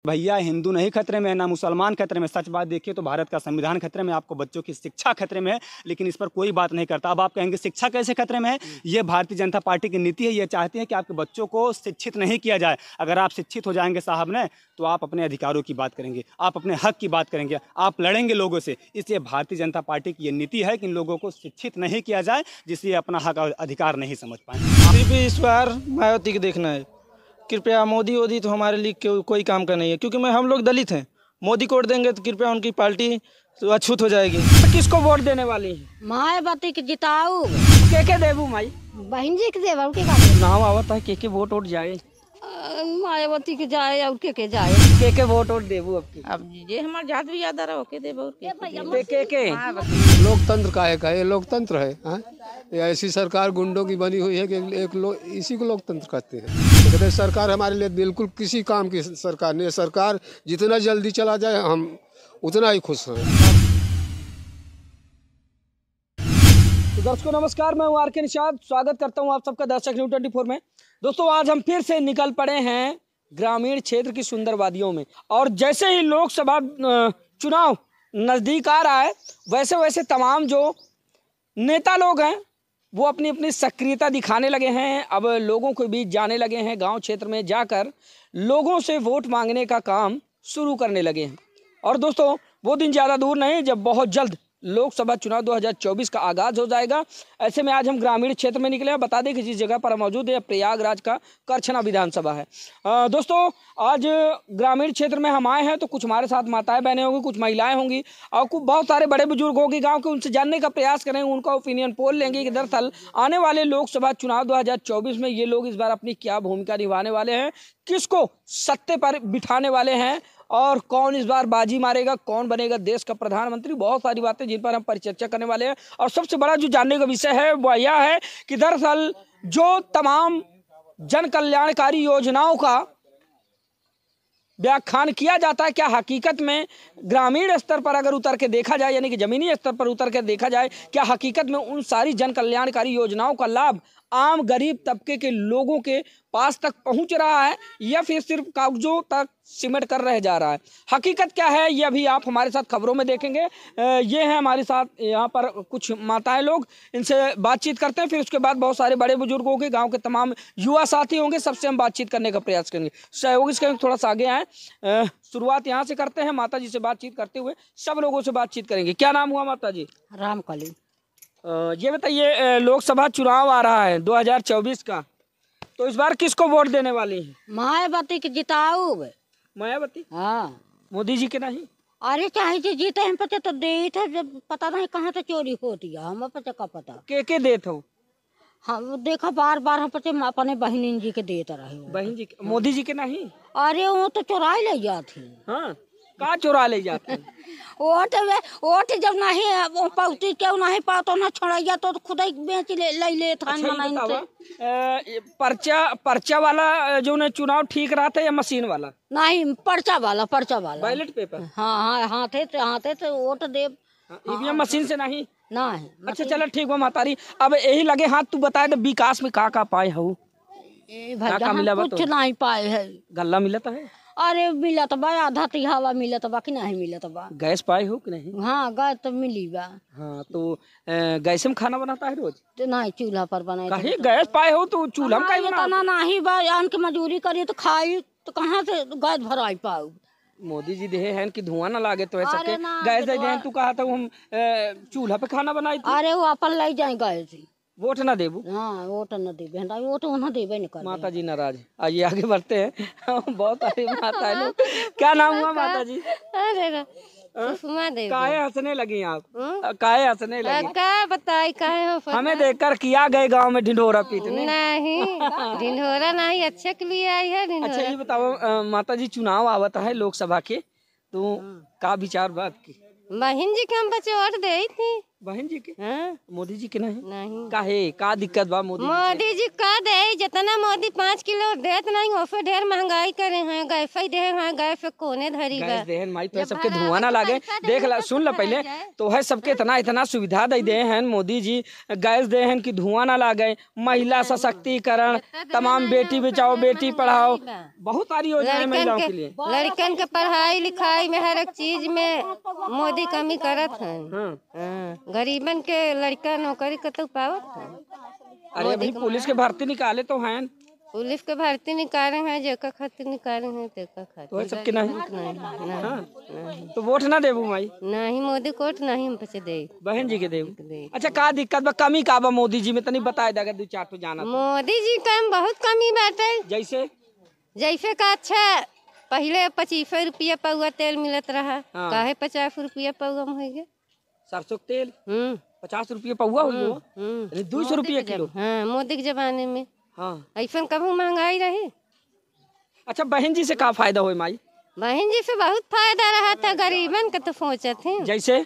भैया हिंदू नहीं खतरे में है, ना मुसलमान खतरे में। सच बात देखिए तो भारत का संविधान खतरे में, आपको बच्चों की शिक्षा खतरे में है, लेकिन इस पर कोई बात नहीं करता। अब आप कहेंगे शिक्षा कैसे खतरे में है? ये भारतीय जनता पार्टी की नीति है। ये चाहती है कि आपके बच्चों को शिक्षित नहीं किया जाए। अगर आप शिक्षित हो जाएंगे साहब ने, तो आप अपने अधिकारों की बात करेंगे, आप अपने हक की बात करेंगे, आप लड़ेंगे लोगों से। इसलिए भारतीय जनता पार्टी की ये नीति है कि इन लोगों को शिक्षित नहीं किया जाए, जिससे अपना हक और अधिकार नहीं समझ पाए। सिर्फ इस बार मायावती को देखना है। कृपया मोदी वोदी तो हमारे लिए कोई काम का नहीं है, क्योंकि हम लोग दलित हैं। मोदी को वोट देंगे तो कृपया उनकी पार्टी तो अछूत हो जाएगी। तो किसको वोट देने वाली है? मायावती के जिताऊ। के देबू माई? बहन जी के देव के नाम आवता है के वोट जाए। मायावती के जाए और के जाए। के वोट देबू अब ये हमारे जात भी याद आ रहा हो के देबू के लोकतंत्र का है ये लोकतंत्र है हाँ? ये ऐसी सरकार गुंडों की बनी हुई है कि एक लोग इसी को लोकतंत्र कहते हैं। तो सरकार हमारे लिए बिल्कुल किसी काम की सरकार नहीं है। सरकार जितना जल्दी चला जाए हम उतना ही खुश हैं। तो दर्शकों नमस्कार, मैं हूं आर.के. निषाद। स्वागत करता हूं आप सबका दर्शक न्यूज़ 24 में। दोस्तों आज हम फिर से निकल पड़े हैं ग्रामीण क्षेत्र की सुंदर वादियों में, और जैसे ही लोकसभा चुनाव नज़दीक आ रहा है, वैसे वैसे तमाम जो नेता लोग हैं वो अपनी अपनी सक्रियता दिखाने लगे हैं। अब लोगों के बीच जाने लगे हैं, गांव क्षेत्र में जाकर लोगों से वोट मांगने का काम शुरू करने लगे हैं। और दोस्तों वो दिन ज़्यादा दूर नहीं जब बहुत जल्द लोकसभा चुनाव 2024 का आगाज़ हो जाएगा। ऐसे में आज हम ग्रामीण क्षेत्र में निकले हैं। बता दें कि जिस जगह पर मौजूद है प्रयागराज का करछना विधानसभा है। दोस्तों आज ग्रामीण क्षेत्र में हम आए हैं तो कुछ हमारे साथ माताएं बहनें होंगी, कुछ महिलाएं होंगी और कुछ बहुत सारे बड़े बुजुर्ग होंगे गांव के। उनसे जानने का प्रयास करेंगे, उनका ओपिनियन पोल लेंगे कि दरअसल आने वाले लोकसभा चुनाव 2024 में ये लोग इस बार अपनी क्या भूमिका निभाने वाले हैं, किसको सत्ते पर बिठाने वाले हैं और कौन इस बार बाजी मारेगा, कौन बनेगा देश का प्रधानमंत्री। बहुत सारी बातें जिन पर हम परिचर्चा करने वाले हैं। और सबसे बड़ा जो जानने का विषय है वह यह है कि दरअसल जो तमाम जन कल्याणकारी योजनाओं का व्याख्यान किया जाता है, क्या हकीकत में ग्रामीण स्तर पर अगर उतर के देखा जाए, यानी कि जमीनी स्तर पर उतर के देखा जाए, क्या हकीकत में उन सारी जन कल्याणकारी योजनाओं का लाभ आम गरीब तबके के लोगों के पास तक पहुंच रहा है या फिर सिर्फ कागजों तक सिमट कर रह जा रहा है? हकीकत क्या है ये अभी आप हमारे साथ खबरों में देखेंगे। ये हैं हमारे साथ यहाँ पर कुछ माताएं लोग, इनसे बातचीत करते हैं। फिर उसके बाद बहुत सारे बड़े बुजुर्ग होंगे, गांव के तमाम युवा साथी होंगे, सबसे हम बातचीत करने का प्रयास करेंगे। सहयोग इसके थोड़ा सा आगे आए, शुरुआत यहाँ से करते हैं। माता जी से बातचीत करते हुए सब लोगों से बातचीत करेंगे। क्या नाम हुआ माता जी? रामकली। ये बताइए लोकसभा चुनाव आ रहा है 2024 का, तो इस बार किसको वोट देने वाली है? मायावती के जिताऊ। मायावती? हाँ। मोदी जी के नहीं? अरे चाहे जो जीते हम पता तो दे थे, जब पता नहीं कहाँ से चोरी होती है, हम पता का पता के देत हो? हम देखा बार बार हम पता अपने बहन जी के देते रहे। बहन जी के? मोदी जी के नहीं? अरे वो तो चुराई ले जाती। हाँ, कहाँ चुरा ले जाते हैं? वोट जब नहीं पौती क्यों नहीं पाओ तो ना छोड़ैया तो खुद ही बेच ले था। पर्चा वाला जो ने चुनाव ठीक रहा था या मशीन वाला? नहीं, पर्चा वाला बैलेट पेपर। हाँ हाथे से वोट दे। ईवीएम मशीन से नहीं? नहीं। अच्छा चलो ठीक बा मातारी। अब यही लगे हाथ तू बताए तो विकास में का पाए हो? कुछ नहीं पाए है। गल्ला मिलत है? अरे मिलत बा, आधा तिहावा मिलत बा कि नहीं मिलत बा। गैस पाए हो कि नहीं? हाँ गैस तो मिली बा। हाँ तो गैस में खाना बनाता है रोज? तो नहीं, चूल्हा पर बनाए। कहीं गैस पाए हो तो चूल्हा में कहीं बनाना नहीं बा। आन के मजदूरी करी तो खाई तो कहाँ से गैस भराई पाऊ? मोदी जी दे हैं कि धुआं ना लागे तो ऐसा के गैस दे दें। तू कहा था हम चूल्हा पे खाना बनाई? अरे वो अपन ले जाए गैस। वोट ना देबू? हाँ वोट न देबे, वोट ना देबे नहीं कर। माता जी नाराज। आइए आगे बढ़ते हैं। बहुत सारी माता है लोग। क्या नाम हुआ माता जी? अरे सुषमा देवी। काहे हंसने लगी आप? काहे हंसने लगी? क्या बताई काहे हो? हमें देखकर किया गए गांव में ढिंढोरा पीटने? नहीं ढिंढोरा नहीं, अच्छे के लिए आई है ढिंढोरा। अच्छा ये बताओ माता जी, चुनाव आवत है लोकसभा के, तो का विचार बात की? बहन जी के हम बच्चे वोट दे थी। बहन जी के हाँ? मोदी जी के नहीं नहीं काहे का दिक्कत बा मोदी जी से? मोदी जी का दे जितना मोदी 5 किलो देत नहीं ओसे ढेर महंगाई करे हैं गैस ही दे हैं गैस कोने धरी बा गैस देहन माई तो जब सबके भरा धुआं ना तो लागे पैसा दे देख ला तो सुन ला सब पहले भरा जाए। तो है सबके इतना सुविधा दे दे हैं मोदी जी गैस दे हैं कि धुआं ना लागे महिला सशक्तिकरण तमाम बेटी बचाओ बेटी पढ़ाओ बहुत सारी योजनाएं लड़कन महिलाओं के के लिए लड़कन के पढ़ाई लिखाई में हर एक चीज में मोदी कमी करत है हाँ। गरीबन के लड़का नौकरी कतौ पावत है अरे अभी पुलिस के भर्ती निकाले तो हैं पुलिस के भर्ती निकाले हैं जेका खातिर निकाले हैं तेका तो है खातिर सबके नहीं नहीं हाँ। तो वोट ना देबू माई नहीं मोदी कोट नहीं हम पचे दे बहन जी के देबू अच्छा का दिक्कत बा कमी का बा मोदी जी में तनी बताए दे अगर 2-4 तो जाना तो। मोदी जी का बहुत कमी बाटे जैसे जैसे का अच्छा पहले 25 रुपया पौवा तेल मिलत रहा हाँ। काहे 50 रुपया पौवा में हो गया सरसों के तेल 50 रुपये पौवा हुई हो अरे 200 रुपये किलो हाँ मोदी के जमाने में हाँ ऐसा कभी महंगाई रही अच्छा बहन जी से का फायदा हुई माई बहन जी से बहुत फायदा रहा था गरीबन के तो सोचा थी जैसे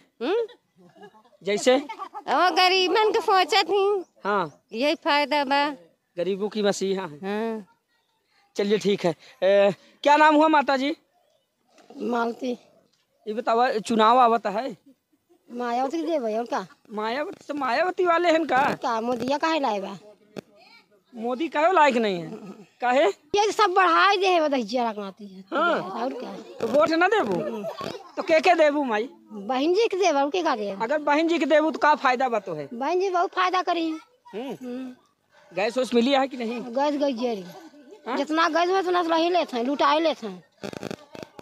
जैसे और गरीबन के सोचा थी हाँ यही फायदा बा गरीबों की मसीहा है हाँ चलिए ठीक है क्या नाम हुआ माता जी मालती ये बतावा चुनाव आवत है मायावती के देवे और का मायावती तो मायावती वाले हैं का मोदिया काहे लाए बा मोदी कहो लायक नहीं है काहे ये सब बढ़ाई दे है दहिया रखनाती है हाँ और क्या तो वोट ना देबू तो के देबू माई बहन जी के देवे और के का दे अगर बहन जी के देबू तो का फायदा बा तो है बहन जी बहुत फायदा करी गैस वैस मिली है कि नहीं गैस गई जेरी जितना गैस में उतना रही लेते हैं लुटाई लेते हैं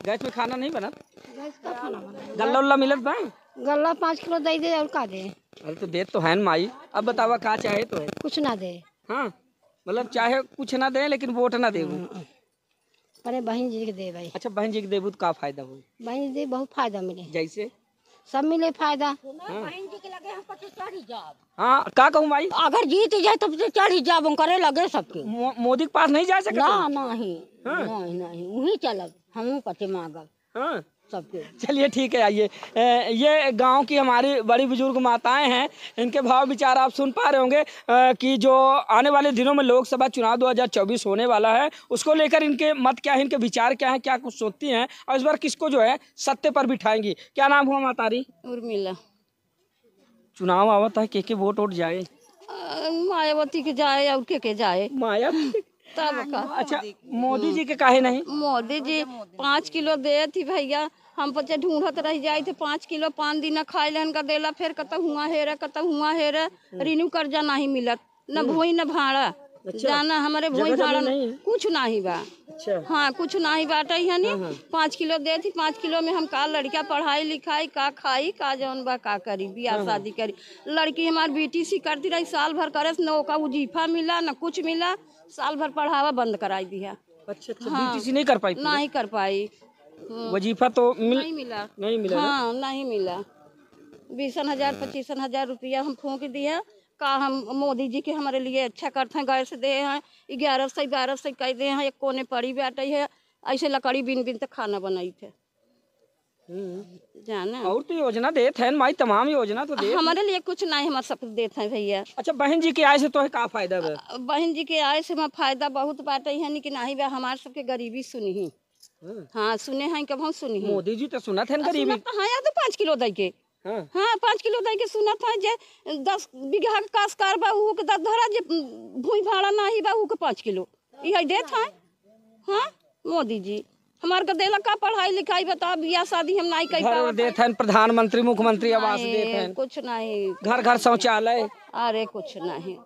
गैस में खाना नहीं बना गैस का खाना बना गल्ला उल्ला मिलत बा गल्ला 5 किलो दे दे और का दे अरे तो दे तो है न माई अब बतावा का चाहे तो है कुछ ना दे हाँ मतलब चाहे कुछ ना दे लेकिन वोट ना देबू अरे बहन जी के दे भाई अच्छा बहन जी के देबू तो का फायदा हुई बहन जी दे बहुत फायदा मिले जैसे सब मिले फायदा हाँ का कहूँ माई अगर जीत जाए तब तो चढ़ जाब करे लगे सबके मोदी के पास नहीं जा सकते ना नहीं नहीं नहीं वही चलब हम पटे मांगब हाँ सबके चलिए ठीक है आइए ये गांव की हमारी बड़ी बुजुर्ग माताएं हैं इनके भाव विचार आप सुन पा रहे होंगे कि जो आने वाले दिनों में लोकसभा चुनाव 2024 होने वाला है उसको लेकर इनके मत क्या है इनके विचार क्या है क्या कुछ सोचती हैं और इस बार किसको जो है सत्ते पर बिठाएंगी क्या नाम हुआ मातारी उर्मिला चुनाव आवत है के वोट वोट जाए मायावती के जाए और के जाए माया तब का अच्छा मोदी जी के काहे नहीं मोदी जी 5 किलो दे थी भैया हम बच्चे ढूंढत रह जाए थे 5 किलो 5 दिन खाए लेन का देला फिर कत हुआ हेरा रिन्यू कर्जा नहीं मिलत न भूई न भाड़ा जाना हमारे भूई भाड़ा कुछ नहीं बा हाँ कुछ नहीं बाटे है नी 5 किलो दे थी 5 किलो में हम का लड़का पढ़ाई लिखाई का खाई का जौन बा का करी बियाह शादी करी लड़की हमारी बीटीसी करती रही साल भर करे न ओका वजीफा मिला न कुछ मिला साल भर पढ़ावा बंद कराई दिया अच्छा बीटीसी नहीं कर पाई नहीं कर पाई वजीफा तो नहीं मिला नहीं मिला हाँ नहीं मिला 20,000 25,000 रुपया हम फूंक दिया का हम मोदी जी के हमारे लिए अच्छा करते हैं गैस दे हैं 1100 कह दे हैं एक कोने पड़ी बैठे है ऐसे लकड़ी बिन बिन तक खाना बनाई थे जाना और तो योजना देते हैं माई तमाम योजना तो दे हमारे लिए कुछ नहीं हमारे सब देते हैं भैया अच्छा बहन जी के आय से तो है का फायदा बा बहन जी के आय से फायदा बहुत बाटे है लेकिन नहीं बा हमारे सबके गरीबी सुनी ही हाँ सुने हैं कब हम सुनी मोदी जी तो सुना थे गरीबी हाँ यार तो 5 किलो दे के हाँ 5 किलो दे के सुना था जे 10 बीघा का काशकार बा ऊ के 10 धरा जे भूई भाड़ा नहीं बा ऊ के 5 किलो यही देत है हाँ मोदी जी हमारे का देला का पढ़ाई लिखाई बता बियाह शादी हम नहीं कही घर देते हैं प्रधानमंत्री मुख्यमंत्री आवास देते हैं कुछ नहीं घर घर शौचालय अरे कुछ नहीं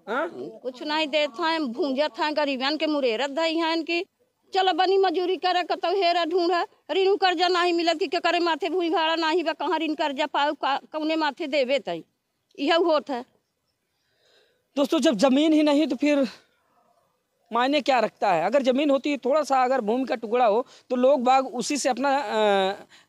कुछ नहीं देते हैं भूंजत हैं गरीबन के मुरेरत दई हैं इनकी चलो बनी मजूरी करे कतो हेरा ढूंढा ऋण कर्जा नहीं मिलत कि करे माथे भूई भाड़ा नहीं बा कहाँ ऋण कर्जा पाऊ कौने माथे देवे तई यह होत है दोस्तों जब जमीन ही नहीं तो फिर मायने क्या रखता है अगर जमीन होती है थोड़ा सा अगर भूमि का टुकड़ा हो तो लोग बाग उसी से अपना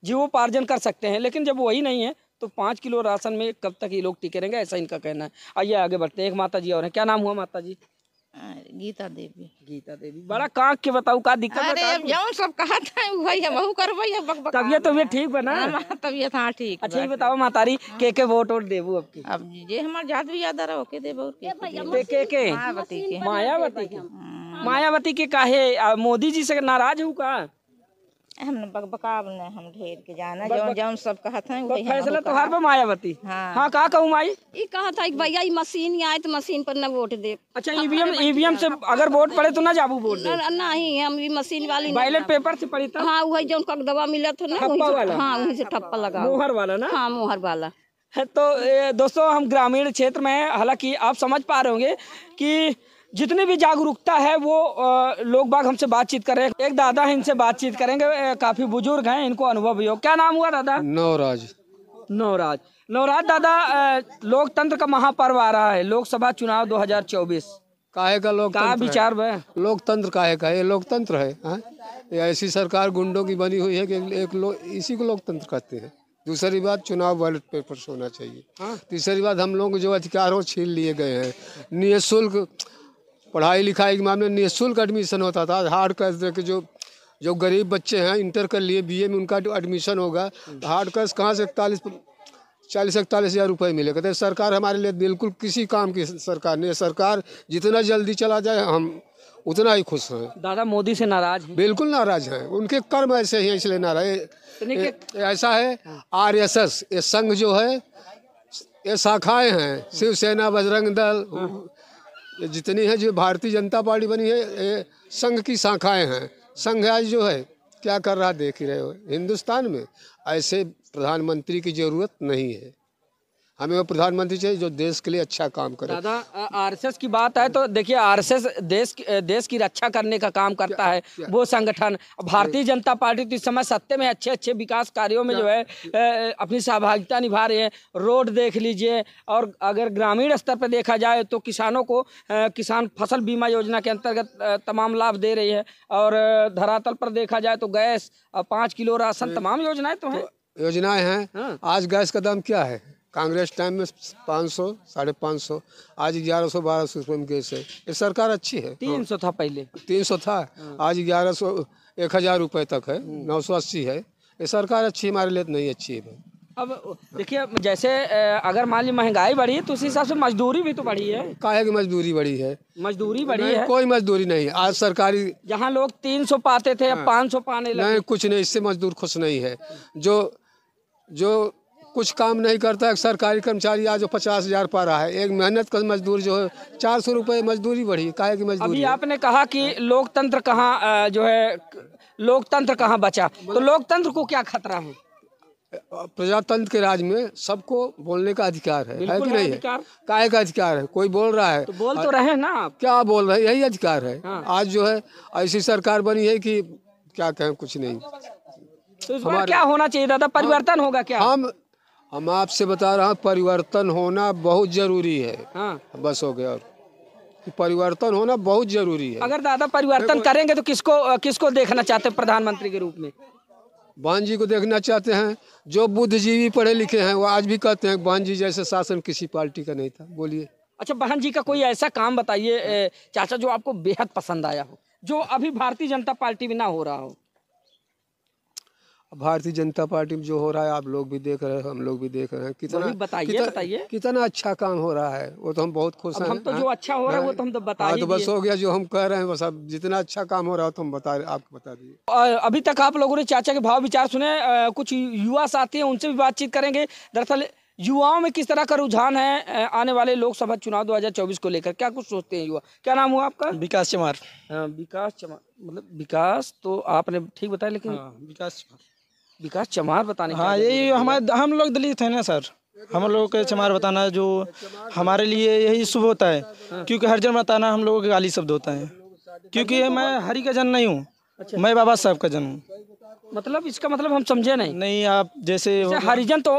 जीवोपार्जन कर सकते हैं लेकिन जब वही नहीं है तो 5 किलो राशन में कब तक ये लोग टिके रहेंगे ऐसा इनका कहना है आइए आगे बढ़ते हैं एक माता जी और हैं क्या नाम हुआ माता जी गीता देवी। गीता देवी, बड़ा कांक के बताऊ का दिक्कत है? अरे अब जौन सब कहा था वही हम करबै बक तबियत ठीक बना? तबियत हाँ ठीक। अच्छा ये बताओ मातारी के वोट देबू अब की? अब जे हमार जात भी याद रहा ओके देबो और के मायावती के। मायावती के काहे मोदी जी से नाराज हूँ का? हम बकबकाब ने हम ढेर के जाना जौन जौन सब कहा था वही फैसला तो हर पर मायावती। हाँ का कहूँ माई? ये कहा था कि भैया ये मशीन आए तो मशीन पर न वोट दे। अच्छा ईवीएम से अगर वोट पड़े तो ना जाबू वोट दे? नहीं हम मशीन वाली बैलेट पेपर से पड़ी था। हाँ वही जो दवा मिला था ना हाँ वहीं से ठप्पा लगा मोहर वाला ना? हाँ मोहर वाला। तो दोस्तों हम ग्रामीण क्षेत्र में, हालांकि आप समझ पा रहे होंगे कि जितनी भी जागरूकता है वो लोग बाग हमसे बातचीत कर रहे हैं। एक दादा है, इनसे बातचीत करेंगे, काफी बुजुर्ग हैं, इनको अनुभव भी हो। क्या नाम हुआ दादा? नवराज। नवराज दादा, लोकतंत्र का महापर्व आ रहा है, लोकसभा चुनाव 2024। काहे का लोकतंत्र? का विचार है? लोकतंत्र काहे का? ये लोकतंत्र है? ये ऐसी सरकार गुंडों की बनी हुई है कि इसी को लोकतंत्र कहते हैं। दूसरी बात, चुनाव बैलेट पेपर से होना चाहिए। तीसरी बात, हम लोग जो अधिकार हो छीन लिए गए हैं। निःशुल्क पढ़ाई लिखाई के मामले में निःशुल्क एडमिशन होता था। हार्ड कैश के जो गरीब बच्चे हैं इंटर कर लिए, बीए में उनका जो एडमिशन होगा, हार्ड कैश कहाँ से 40-41 हज़ार रुपये मिलेगा? तो सरकार हमारे लिए बिल्कुल किसी काम की सरकार नहीं है। सरकार जितना जल्दी चला जाए हम उतना ही खुश हैं। दादा मोदी से नाराज हैं? बिल्कुल नाराज हैं, उनके कर्म ऐसे ही हैं इसलिए नाराज। ऐसा है RSS ये संघ जो है, ये शाखाएँ हैं, शिवसेना, बजरंग दल, ये जितनी है जो भारतीय जनता पार्टी बनी है, ये संघ की शाखाएं हैं। संघ आज जो है क्या कर रहा देख ही रहे हो। हिंदुस्तान में ऐसे प्रधानमंत्री की जरूरत नहीं है। हमें वो प्रधानमंत्री चाहिए जो देश के लिए अच्छा काम करे। दादा RSS की बात है तो देखिए, RSS देश की रक्षा करने का काम करता है वो संगठन। भारतीय जनता पार्टी तो इस समय सत्ते में अच्छे विकास कार्यों में जो है अपनी सहभागिता निभा रही है। रोड देख लीजिए, और अगर ग्रामीण स्तर पर देखा जाए तो किसानों को किसान फसल बीमा योजना के अंतर्गत तमाम लाभ दे रही है। और धरातल पर देखा जाए तो गैस, 5 किलो राशन, तमाम योजनाएं तो हैं। योजनाएं हैं। आज गैस का दाम क्या है? कांग्रेस टाइम में 500, 550, आज 1100-1200 रुपये में गैस है। ये सरकार अच्छी है। 300 था पहले, 300 था, आज 1100, 1000 रुपये तक है, 980 है। ये सरकार अच्छी हमारे लिए नहीं अच्छी है। अब देखिए, जैसे अगर मान ली महंगाई बढ़ी तो उस हिसाब से मजदूरी भी तो बढ़ी है। काहे की मजदूरी बढ़ी है? मजदूरी बढ़ी है? कोई मजदूरी नहीं। आज सरकारी जहाँ लोग 300 पाते थे अब 500 पाने लगे। नहीं, कुछ नहीं, इससे मजदूर खुश नहीं है। जो कुछ काम नहीं करता है सरकारी कर्मचारी, आज जो 50,000 पा रहा है। एक मेहनत का मजदूर जो है 400 रुपये मजदूरी बढ़ी। काहे की मजदूरी? अभी आपने कहा कि लोकतंत्र कहाँ जो है, लोकतंत्र कहाँ बचा, तो लोकतंत्र को क्या खतरा है? प्रजातंत्र के राज में सबको बोलने का अधिकार है कि नहीं है? काहे का अधिकार है? कोई बोल रहा है तो बोल तो रहे ना आप। क्या बोल रहे? यही अधिकार है। आज जो है ऐसी सरकार बनी है कि क्या कहें, कुछ नहीं। तो इस बार क्या होना चाहिए दादा? परिवर्तन होगा क्या? हम आपसे बता रहा हूँ, परिवर्तन होना बहुत जरूरी है। बस हो गया। और परिवर्तन होना बहुत जरूरी है। अगर दादा परिवर्तन करेंगे तो किसको देखना चाहते हैं प्रधानमंत्री के रूप में? बहन जी को देखना चाहते हैं। जो बुद्धिजीवी पढ़े लिखे हैं वो आज भी कहते हैं बहन जी जैसे शासन किसी पार्टी का नहीं था। बोलिए। अच्छा, बहन जी का कोई ऐसा काम बताइए चाचा जो आपको बेहद पसंद आया हो, जो अभी भारतीय जनता पार्टी में ना हो रहा हो। भारतीय जनता पार्टी में जो हो रहा है आप लोग भी देख रहे हैं, हम लोग भी देख रहे हैं। बताइए कितना अच्छा काम हो रहा है, वो तो हम बहुत खुश हैं। हम तो जो अच्छा हो रहा है वो तो हम तो बता ही तो बस हो गया जो हम कह रहे हैं। बस अब जितना अच्छा काम हो रहा है तो हम आपको बता दिए। अभी तक आप लोगों ने चाचा के भाव विचार सुने। कुछ युवा साथी हैं, उनसे भी बातचीत करेंगे। दरअसल युवाओं में किस तरह का रुझान है आने वाले लोकसभा चुनाव 2024 को लेकर, क्या कुछ सोचते हैं युवा? क्या नाम हुआ आपका? विकास चमार। विकास चमार, मतलब विकास तो आपने ठीक बताया, लेकिन विकास चमार बताने। हाँ, यही हम लोग दलित हैं ना सर, हम लोग के चमार बताना जो हमारे लिए यही शुभ होता है। क्योंकि हर जन बताना हम लोगों के गाली शब्द होता है। क्योंकि मैं हरि का जन नहीं हूँ। अच्छा। मैं बाबा साहब का जन हूँ। मतलब इसका मतलब हम समझे नहीं। आप जैसे हरिजन तो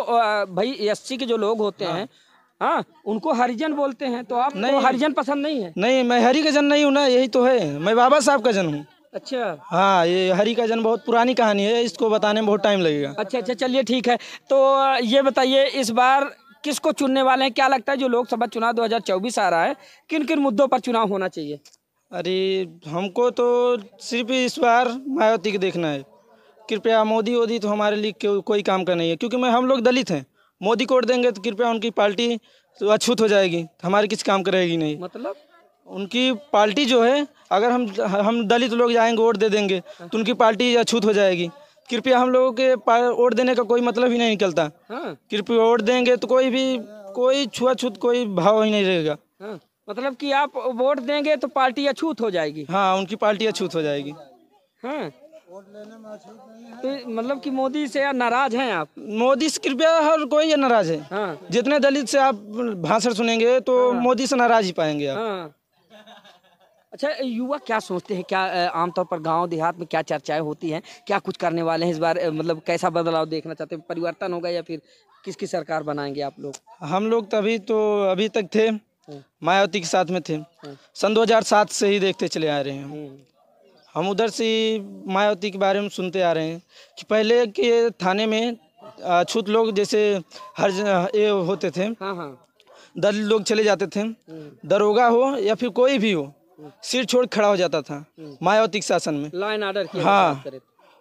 भाई SC के जो लोग होते हैं, हाँ, उनको हरिजन बोलते हैं। तो आप नहीं, हरिजन पसंद नहीं है? नहीं, मैं हरि का जन नहीं हूँ ना, यही तो है। मैं बाबा साहब का जन हूँ। अच्छा। हाँ, ये हरि का जन बहुत पुरानी कहानी है, इसको बताने में बहुत टाइम लगेगा। अच्छा, चलिए ठीक है। तो ये बताइए, इस बार किसको चुनने वाले हैं? क्या लगता है जो लोकसभा चुनाव 2024 आ रहा है, किन किन मुद्दों पर चुनाव होना चाहिए? अरे हमको तो सिर्फ इस बार मायावती को देखना है। कृपया मोदी तो हमारे लिए कोई काम का नहीं है, क्योंकि हम लोग दलित हैं। मोदी को वोट देंगे तो कृपया उनकी पार्टी तो अछूत हो जाएगी, हमारे किसी काम करेगी नहीं। मतलब उनकी पार्टी जो है, अगर हम दलित लोग जाएंगे वोट दे देंगे तो उनकी पार्टी अछूत हो जाएगी। कृपया हम लोगों के वोट देने का कोई मतलब ही नहीं निकलता। हाँ। कृपया वोट देंगे तो कोई छुआछूत कोई भाव ही नहीं रहेगा। हाँ। मतलब कि आप वोट देंगे तो पार्टी अछूत हो जाएगी। हाँ, उनकी पार्टी अछूत हो जाएगी। हाँ। तो मतलब कि मोदी से नाराज हैं आप? मोदी से कृपया हर कोई नाराज है। हाँ। जितने दलित से आप भाषण सुनेंगे तो मोदी से नाराज ही पाएंगे आप। हाँ। अच्छा, युवा क्या सोचते हैं? क्या आमतौर पर गांव देहात में क्या चर्चाएं होती हैं? क्या कुछ करने वाले हैं इस बार? मतलब कैसा बदलाव देखना चाहते हैं? परिवर्तन होगा या फिर किसकी सरकार बनाएंगे आप लोग? हम लोग अभी तक थे मायावती के साथ में थे। सन 2007 से ही देखते चले आ रहे हैं। हम उधर से मायावती के बारे में सुनते आ रहे हैं कि पहले के थाने में अछूत लोग जैसे ये होते थे। हाँ। दलित लोग चले जाते थे, दरोगा हो या फिर कोई भी हो, सिर छोड़ खड़ा हो जाता था मायावती के शासन में। लाइन ऑर्डर की हाँ।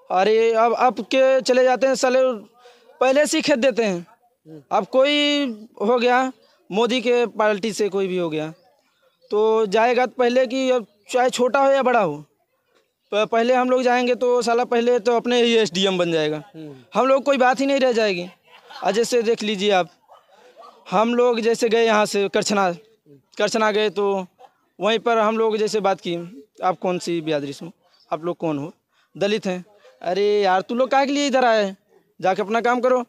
अरे अब के चले जाते हैं साले, पहले से ही खेत देते हैं। अब कोई हो गया मोदी के पार्टी से, कोई भी हो गया तो जाएगा तो पहले कि अब चाहे छोटा हो या बड़ा हो, पहले हम लोग जाएंगे तो साला पहले तो अपने ही SDM बन जाएगा। हम लोग कोई बात ही नहीं रह जाएगी। और जैसे देख लीजिए आप, हम लोग जैसे गए यहाँ से करछना गए तो वहीं पर हम लोग जैसे बात की, आप कौन सी बिरादरी से हो, आप लोग कौन हो? दलित हैं। अरे यार तू लोग काहे के लिए इधर आए, जाके अपना काम करो।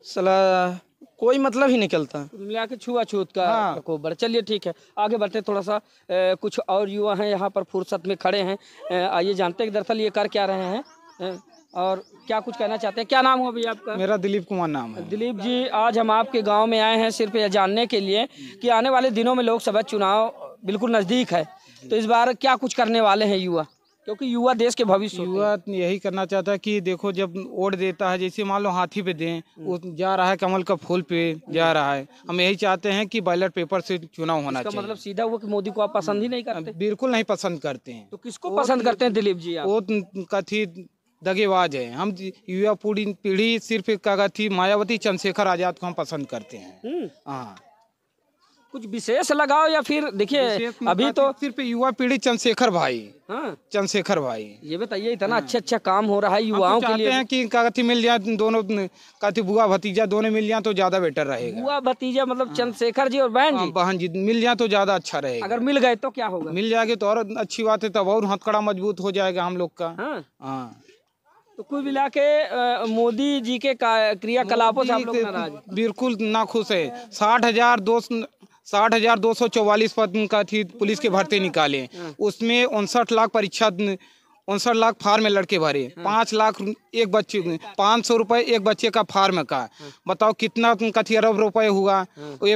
साला कोई मतलब ही निकलता। मिला के छुआछूत का। हाँ। चलिए ठीक है, आगे बढ़ते थोड़ा सा। कुछ और युवा हैं यहाँ पर फुर्सत में खड़े हैं। आइए जानते हैं कि दरअसल ये कर क्या रहे हैं और क्या कुछ कहना चाहते हैं। क्या नाम हुआ भैया आपका? मेरा दिलीप कुमार नाम है। दिलीप जी, आज हम आपके गांव में आए हैं सिर्फ यह जानने के लिए कि आने वाले दिनों में लोकसभा चुनाव बिल्कुल नज़दीक है, तो इस बार क्या कुछ करने वाले हैं युवा? क्योंकि युवा देश के भविष्य। युवा यही करना चाहता है कि देखो, जब वोट देता है, जैसे मान लो हाथी पे दें, वो जा रहा है कमल का फूल पे जा रहा है। हम यही चाहते हैं कि बैलेट पेपर से चुनाव होना चाहिए। मतलब सीधा हुआ कि मोदी को आप पसंद ही नहीं करते? बिल्कुल नहीं पसंद करते हैं। तो किसको पसंद करते हैं दिलीप जी आप? वो कथित दगेबाज है। हम युवा पीढ़ी सिर्फ कथित मायावती चंद्रशेखर आजाद को हम पसंद करते हैं। हाँ, कुछ विशेष लगाओ या फिर देखिए अभी तो सिर्फ युवा पीढ़ी चंद्रशेखर भाई। हाँ, चंद्रशेखर भाई। ये बताइए, इतना अच्छा काम हो रहा है युवाओं के लिए। हैं कि कथी मिल जाए, दोनों कथी बुआ भतीजा दोनों मिल जाए तो ज्यादा बेटर रहेगा। बुआ भतीजा मतलब चंद्रशेखर जी और बहन जी मिल जाए तो ज्यादा अच्छा रहेगा। अगर मिल गए तो क्या होगा? मिल जाएगी तो और अच्छी बात है, तब और हथकड़ा मजबूत हो जाएगा हम लोग का। हाँ। तो कुल मिला के मोदी जी के क्रियाकलापों से आप लोग नाराज? बिल्कुल नाखुश है। 60,244 पद का थी पुलिस के भर्ती निकाले, उसमें 59 लाख फार्म में लड़के भरे। 5 लाख एक बच्चे, 500 रुपए एक बच्चे का फार्म का। बताओ कितना कथी अरब रुपए हुआ। ये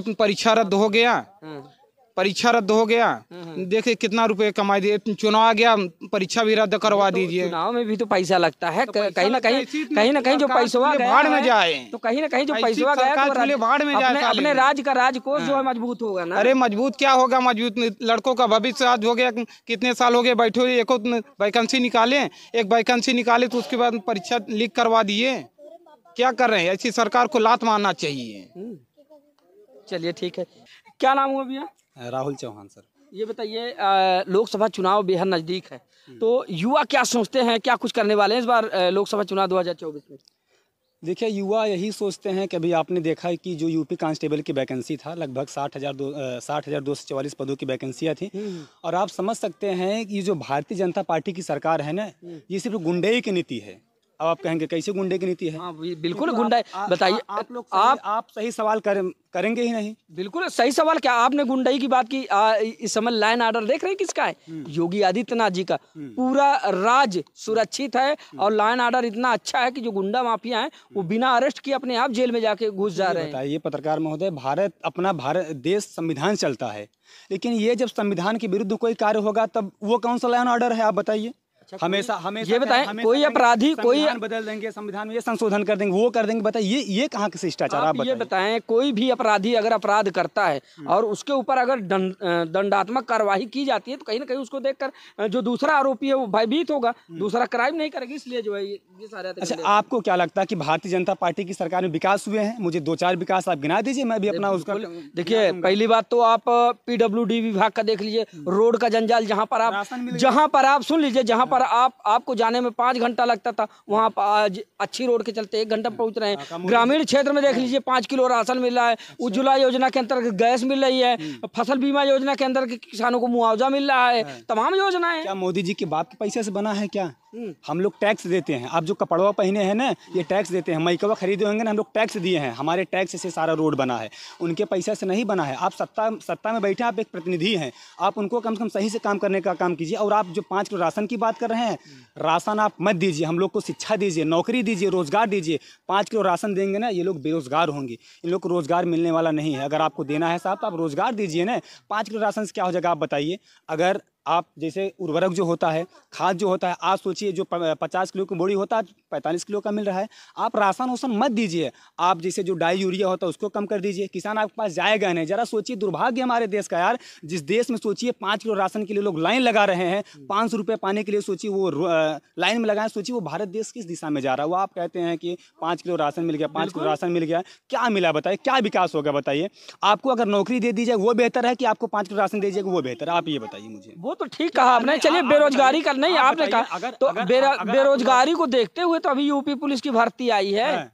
परीक्षा रद्द हो गया, देखिए कितना रुपए कमाई दिए। चुनाव आ गया, परीक्षा भी रद्द करवा दीजिए। चुनाव में भी तो पैसा लगता है, कहीं ना कहीं जो पैसवा भाड़ में जाए, तो कहीं ना कहीं जो पैसवा गया भाड़ में जाए। अपने राज्य का राजकोष जो है मजबूत होगा ना। अरे मजबूत क्या होगा, मजबूत लड़कों का भविष्य आज हो गया। कितने साल हो गए बैठे हुए, एक वैकेंसी निकाले तो उसके बाद परीक्षा लीक करवा दिए। क्या कर रहे हैं? ऐसी सरकार को लात मारना चाहिए। चलिए ठीक है, क्या नाम हुआ भैया? राहुल चौहान सर। ये बताइए, लोकसभा चुनाव बेहद नज़दीक है, तो युवा क्या सोचते हैं, क्या कुछ करने वाले हैं इस बार लोकसभा चुनाव 2024 में? देखिए, युवा यही सोचते हैं कि अभी आपने देखा है कि जो यूपी कांस्टेबल की वैकेंसी था, लगभग 60,244 पदों की वैकेंसियाँ थी। और आप समझ सकते हैं कि ये जो भारतीय जनता पार्टी की सरकार है ना, ये सिर्फ गुंडई की नीति है। अब आप कहेंगे कैसे गुंडे की नीति है? हाँ, बिल्कुल गुंडा। बताइए, आप सही सवाल करेंगे ही नहीं। बिल्कुल सही सवाल। क्या आपने गुंडाई की बात की? इस समय लाइन ऑर्डर देख रहे हैं किसका है? योगी आदित्यनाथ जी का। पूरा राज्य सुरक्षित है और लाइन ऑर्डर इतना अच्छा है कि जो गुंडा माफिया हैं वो बिना अरेस्ट किए अपने आप जेल में जाके घुस जा रहे हैं। बताइए पत्रकार महोदय, भारत देश संविधान चलता है, लेकिन ये जब संविधान के विरुद्ध कोई कार्य होगा तब वो कौन सा लाइन ऑर्डर है, आप बताइए। हमेशा हमेशा ये बताएं, हमेशा कोई कहेंगे, अपराधी कोई संविधान बदल देंगे, संविधान में ये संशोधन कर देंगे, वो कर देंगे। बताइए ये कहाँ के शिष्टाचार? आप ये बताएं, कोई भी अपराधी अगर अपराध करता है और उसके ऊपर अगर दंडात्मक कार्यवाही की जाती है तो कहीं ना कहीं उसको देखकर जो दूसरा आरोपी है वो भयभीत होगा, दूसरा क्राइम नहीं करेगी, इसलिए जो है ये सारे। अच्छा, आपको क्या लगता है कि भारतीय जनता पार्टी की सरकार में विकास हुए हैं? मुझे 2-4 विकास आप गिना दीजिए, मैं भी अपना उसका। देखिए, पहली बात तो आप PWD विभाग का देख लीजिए, रोड का जंजाल, जहाँ पर आप सुन लीजिए, जहाँ पर आपको जाने में 5 घंटा लगता था, वहाँ पर आज अच्छी रोड के चलते 1 घंटा पहुँच रहे हैं। ग्रामीण क्षेत्र में देख लीजिए, 5 किलो राशन मिल रहा है, उज्ज्वला योजना के अंतर्गत गैस मिल रही है, फसल बीमा योजना के अंदर किसानों को मुआवजा मिल रहा है, तमाम योजनाएं। क्या मोदी जी के बाप के पैसे से बना है क्या? हम लोग टैक्स देते हैं। आप जो कपड़वा पहने हैं ना, ये टैक्स देते हैं। मैकवा खरीदे होंगे ना, हम लोग टैक्स दिए हैं, हमारे टैक्स से सारा रोड बना है, उनके पैसे से नहीं बना है। आप सत्ता में बैठे, आप एक प्रतिनिधि हैं, आप उनको कम से कम सही से काम करने का काम कीजिए। और आप जो 5 किलो राशन की बात कर रहे हैं, राशन आप मत दीजिए, हम लोग को शिक्षा दीजिए, नौकरी दीजिए, रोजगार दीजिए। 5 किलो राशन देंगे ना, ये लोग बेरोजगार होंगे, इन लोग को रोजगार मिलने वाला नहीं है। अगर आपको देना है साहब तो आप रोजगार दीजिए ना। 5 किलो राशन से क्या हो जाएगा आप बताइए? अगर आप जैसे उर्वरक जो होता है, खाद जो होता है, आज सोचिए जो 50 किलो की बोरी होता है 45 किलो का मिल रहा है। आप राशन वासन मत दीजिए। आप जैसे जो डाई यूरिया होता है उसको कम कर दीजिए, किसान आपके पास जाएगा नहीं। जरा सोचिए, दुर्भाग्य हमारे देश का यार, जिस देश में सोचिए 5 किलो राशन के लिए लोग लाइन लगा रहे हैं, 500 रुपये पाने के लिए सोचिए वो लाइन में लगाएं। सोचिए वो भारत देश किस दिशा में जा रहा है। वो आप कहते हैं कि 5 किलो राशन मिल गया, 5 किलो राशन मिल गया, क्या मिला बताइए? क्या विकास होगा बताइए? आपको अगर नौकरी दे दी जाए वो बेहतर है कि आपको 5 किलो राशन दे जाएगा वो बेहतर है? आप ये बताइए मुझे। वो तो ठीक कहा आपने। चलिए, बेरोजगारी का नहीं, आपने कहा तो बेरोजगारी को देखते हुए तो अभी यूपी पुलिस की भर्ती आई है,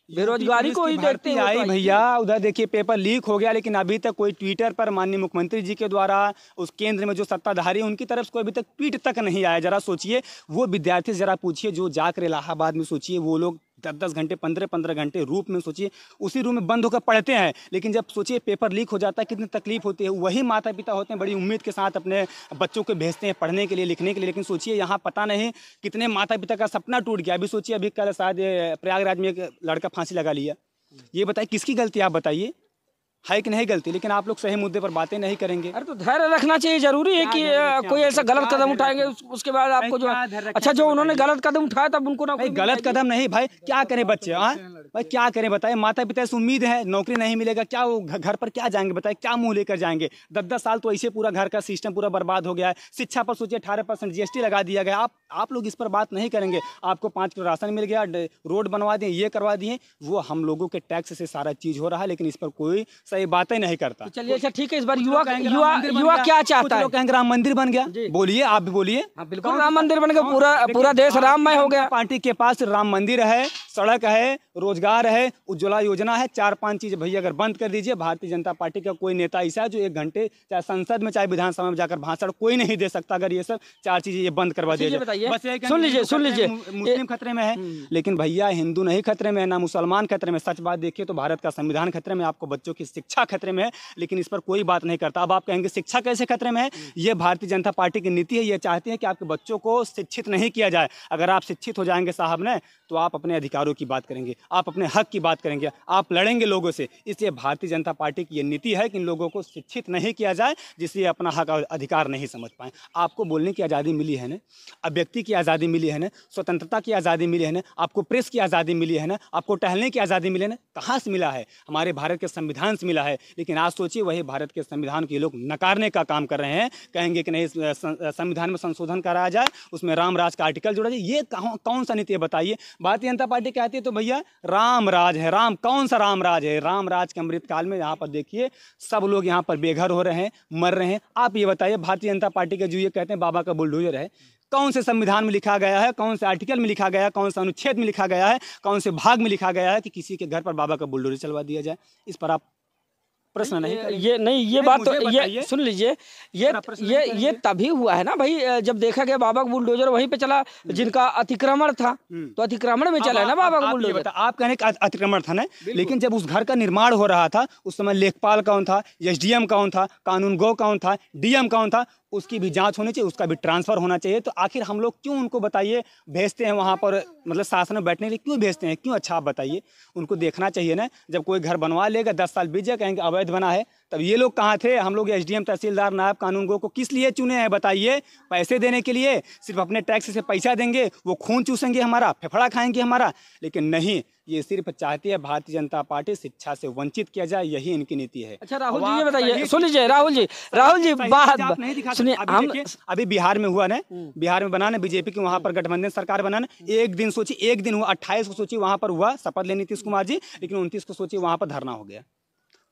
बेरोजगारी को ही देखते हुए आई भैया। उधर देखिए पेपर लीक हो गया, लेकिन अभी तक कोई ट्विटर पर माननीय मुख्यमंत्री जी के द्वारा उस केंद्र में जो सत्ताधारी है उनकी तरफ से कोई अभी तक ट्वीट तक नहीं आया। जरा सोचिए, वो विद्यार्थी जरा पूछिए जो जाकर इलाहाबाद में, सोचिए वो लोग 10-10 घंटे 15-15 घंटे रूप में, सोचिए उसी रूम में बंद होकर पढ़ते हैं, लेकिन जब सोचिए पेपर लीक हो जाता है कितनी तकलीफ होती है। वही माता पिता होते हैं, बड़ी उम्मीद के साथ अपने बच्चों को भेजते हैं पढ़ने के लिए, लिखने के लिए, लेकिन सोचिए यहाँ पता नहीं कितने माता पिता का सपना टूट गया। अभी सोचिए, अभी कल शायद प्रयागराज में एक लड़का फांसी लगा लिया। ये बताइए किसकी गलती? आप बताइए, है कि नहीं गलती? लेकिन आप लोग सही मुद्दे पर बातें नहीं करेंगे। अरे तो धैर्य रखना चाहिए, जरूरी है कि कोई ऐसा गलत कदम उठाएंगे उसके बाद आपको जो अच्छा जो उन्होंने गलत कदम उठाया तब उनको ना गलत कदम नहीं भाई, क्या करें बच्चे? भाई क्या करें बताइए? माता पिता से उम्मीद है नौकरी नहीं मिलेगा, क्या वो घर पर क्या जाएंगे बताइए? क्या मुंह लेकर जाएंगे? 10-10 साल तो ऐसे पूरा घर का सिस्टम पूरा बर्बाद हो गया है। शिक्षा पर सोचिए 18% GST लगा दिया गया। आप लोग इस पर बात नहीं करेंगे। आपको 5 किलो राशन मिल गया, रोड बनवा दिए, ये करवा दिए, वो हम लोगों के टैक्स से सारा चीज हो रहा है, लेकिन इस पर कोई सही बातें नहीं करता। तो चलिए, अच्छा ठीक है, इस बार युवा क्या चाहता है? कहेंगे राम मंदिर बन गया, बोलिए आप भी बोलिए। बिल्कुल राम मंदिर बन गया, पूरा देश राममय हो गया। पार्टी के पास राम मंदिर है, सड़क है, रोजगार है, उज्ज्वला योजना है, 4-5 चीज भैया अगर बंद कर दीजिए। भारतीय जनता पार्टी का कोई नेता ऐसा है जो 1 घंटे चाहे संसद में चाहे विधानसभा में जाकर भाषण कोई नहीं दे सकता अगर ये सब 4 चीजें ये बंद करवा दिया जाए। बस सुन लीजिए मुस्लिम खतरे में है, लेकिन भैया हिंदू नहीं खतरे में है, ना मुसलमान खतरे में। सच बात देखिए तो भारत का संविधान खतरे में, आपको बच्चों की शिक्षा खतरे में है, लेकिन इस पर कोई बात नहीं करता। अब आप कहेंगे शिक्षा कैसे खतरे में है? ये भारतीय जनता पार्टी की नीति है। ये चाहती है कि आपके बच्चों को शिक्षित नहीं किया जाए। अगर आप शिक्षित हो जाएंगे साहब ने, तो आप अपने अधिकारों की बात करेंगे, आप अपने हक की बात करेंगे, आप लड़ेंगे लोगों से। इसलिए भारतीय जनता पार्टी की ये नीति है कि इन लोगों को शिक्षित नहीं किया जाए, जिससे अपना हक अधिकार नहीं समझ पाए। आपको बोलने की आज़ादी मिली है ना, अभिव्यक्ति की आज़ादी मिली है ना, स्वतंत्रता की आज़ादी मिली है ना, आपको प्रेस की आज़ादी मिली है ना, आपको टहलने की आज़ादी मिली है ना। कहाँ से मिला है? हमारे भारत के संविधान से मिला है। लेकिन आज सोचिए वही भारत के संविधान के लोग नकारने का काम कर रहे हैं, कहेंगे कि नहीं संविधान में संशोधन कराया जाए, उसमें राम राज का आर्टिकल जोड़ा जाए। ये कौन सा नीति है बताइए? भारतीय जनता पार्टी कहती है तो भैया राम राज है। राम कौन सा राम राज है? राम राज के अमृत काल में यहाँ पर देखिए सब लोग यहाँ पर बेघर हो रहे हैं, मर रहे हैं। आप ये बताइए, भारतीय जनता पार्टी के जो ये कहते हैं बाबा का बुलडोजर है, कौन से संविधान में लिखा गया है, कौन से आर्टिकल में लिखा गया है, कौन से अनुच्छेद में लिखा गया है, कौन से भाग में लिखा गया है कि किसी के घर पर बाबा का बुलडोजर चलवा दिया जाए? इस पर आप प्रश्न नहीं ये बात तो ये सुन लीजिए, ये तभी हुआ है ना भाई जब देखा गया बाबा का बुलडोजर वहीं पे चला जिनका अतिक्रमण था, तो अतिक्रमण में चला है ना बाबा का बुलडोजर। आप कहने का अतिक्रमण था ना, लेकिन जब उस घर का निर्माण हो रहा था उस समय लेखपाल कौन था, SDM कौन था, कानून गो कौन था, DM कौन था, उसकी भी जांच होनी चाहिए, उसका भी ट्रांसफर होना चाहिए। तो आखिर हम लोग क्यों उनको बताइए भेजते हैं वहाँ पर, मतलब शासन में बैठने के लिए क्यों भेजते हैं? क्यों? अच्छा आप बताइए, उनको देखना चाहिए ना। जब कोई घर बनवा लेगा 10 साल बीत जाए, कहेंगे अवैध बना है, तब ये लोग कहाँ थे? हम लोग एसडीएम, तहसीलदार, नायब कानूनगो को किस लिए चुने हैं बताइए? पैसे देने के लिए? सिर्फ अपने टैक्स से पैसा देंगे, वो खून चूसेंगे हमारा, फेफड़ा खाएंगे हमारा। लेकिन नहीं, ये सिर्फ चाहती है भारतीय जनता पार्टी शिक्षा से वंचित किया जाए, यही इनकी नीति है। अच्छा राहुल जी, ये बताइए, सुन लीजिए राहुल जी बात सुनिए। हम अभी बिहार में हुआ ना, बिहार में बना ना बीजेपी की, वहां पर गठबंधन सरकार बना ना, एक दिन सोची, एक दिन हुआ, 28 को सोची वहां पर हुआ शपथ लेनी नीतीश कुमार जी, लेकिन 29 को सोची वहां पर धरना हो गया।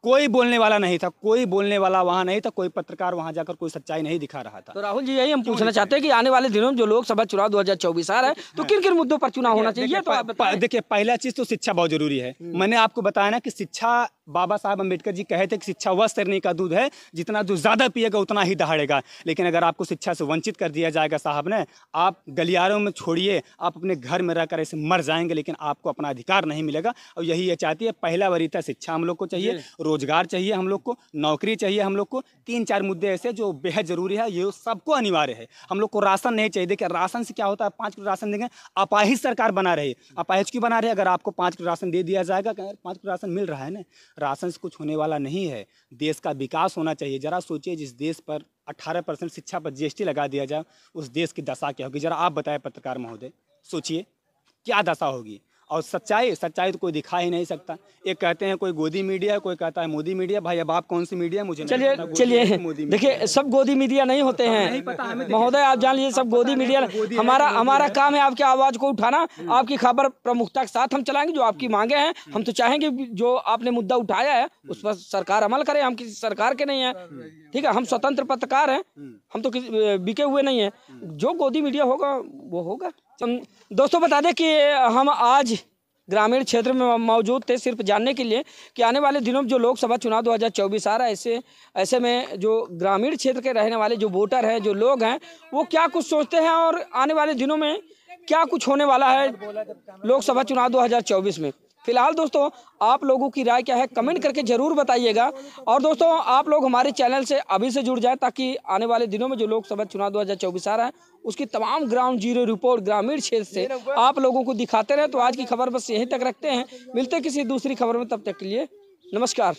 कोई बोलने वाला नहीं था, कोई बोलने वाला वहां नहीं था, कोई पत्रकार वहां जाकर कोई सच्चाई नहीं दिखा रहा था। तो राहुल जी, यही हम पूछना चाहते हैं कि आने वाले दिनों में जो लोकसभा चुनाव 2024 आ रहा है, तो किन किन मुद्दों पर चुनाव होना चाहिए? तो देखिए, पहला चीज तो शिक्षा बहुत जरूरी है। मैंने आपको बताया ना कि शिक्षा, बाबा साहब अम्बेडकर जी कहे थे कि शिक्षा वह शरनी का दूध है, जितना जो ज्यादा पिएगा उतना ही दहाड़ेगा। लेकिन अगर आपको शिक्षा से वंचित कर दिया जाएगा साहब ने, आप गलियारों में छोड़िए, आप अपने घर में रहकर ऐसे मर जाएंगे, लेकिन आपको अपना अधिकार नहीं मिलेगा। और यही ये चाहती है। पहला वरीयता शिक्षा हम लोग को चाहिए, रोजगार चाहिए हम लोग को, नौकरी चाहिए हम लोग को। 3-4 मुद्दे ऐसे जो बेहद जरूरी है, ये सबको अनिवार्य है। हम लोग को राशन नहीं चाहिए। देखिए, राशन से क्या होता है? 5 किलो राशन देंगे, अपाहिज सरकार बना रही। अपाहिज क्यों बना रही है? अगर आपको 5 किलो राशन दे दिया जाएगा, 5 किलो राशन मिल रहा है ना, राशन से कुछ होने वाला नहीं है। देश का विकास होना चाहिए। जरा सोचिए, जिस देश पर 18% शिक्षा पर जीएसटी लगा दिया जाए, उस देश की दशा क्या होगी? जरा आप बताएं पत्रकार महोदय, सोचिए क्या दशा होगी। और सच्चाई तो कोई दिखा ही नहीं सकता। एक कहते हैं कोई गोदी मीडिया, कोई कहता है मोदी मीडिया। भाई अब आप कौन सी मीडिया? मुझे चलिए देखिए, सब गोदी मीडिया नहीं होते हैं महोदय, आप जान लीजिए, सब गोदी मीडिया। हमारा काम है आपकी आवाज को उठाना, आपकी खबर प्रमुखता के साथ हम चलाएंगे। जो आपकी मांगे हैं, हम तो चाहेंगे जो आपने मुद्दा उठाया है उस पर सरकार अमल करे। हम किसी सरकार के नहीं है, ठीक है? हम स्वतंत्र पत्रकार हैं, हम तो बिके हुए नहीं है। जो गोदी मीडिया होगा वो होगा। दोस्तों, बता दें कि हम आज ग्रामीण क्षेत्र में मौजूद थे सिर्फ जानने के लिए कि आने वाले दिनों में जो लोकसभा चुनाव 2024 आ रहा है, ऐसे में जो ग्रामीण क्षेत्र के रहने वाले जो वोटर हैं, जो लोग हैं, वो क्या कुछ सोचते हैं और आने वाले दिनों में क्या कुछ होने वाला है लोकसभा चुनाव 2024 में। फिलहाल दोस्तों, आप लोगों की राय क्या है, कमेंट करके जरूर बताइएगा। और दोस्तों, आप लोग हमारे चैनल से अभी से जुड़ जाएं, ताकि आने वाले दिनों में जो लोकसभा चुनाव 2024 आ रहा है, उसकी तमाम ग्राउंड जीरो रिपोर्ट ग्रामीण क्षेत्र से आप लोगों को दिखाते रहे। तो आज की खबर बस यहीं तक रखते हैं, मिलते हैं किसी दूसरी खबर में, तब तक के लिए नमस्कार।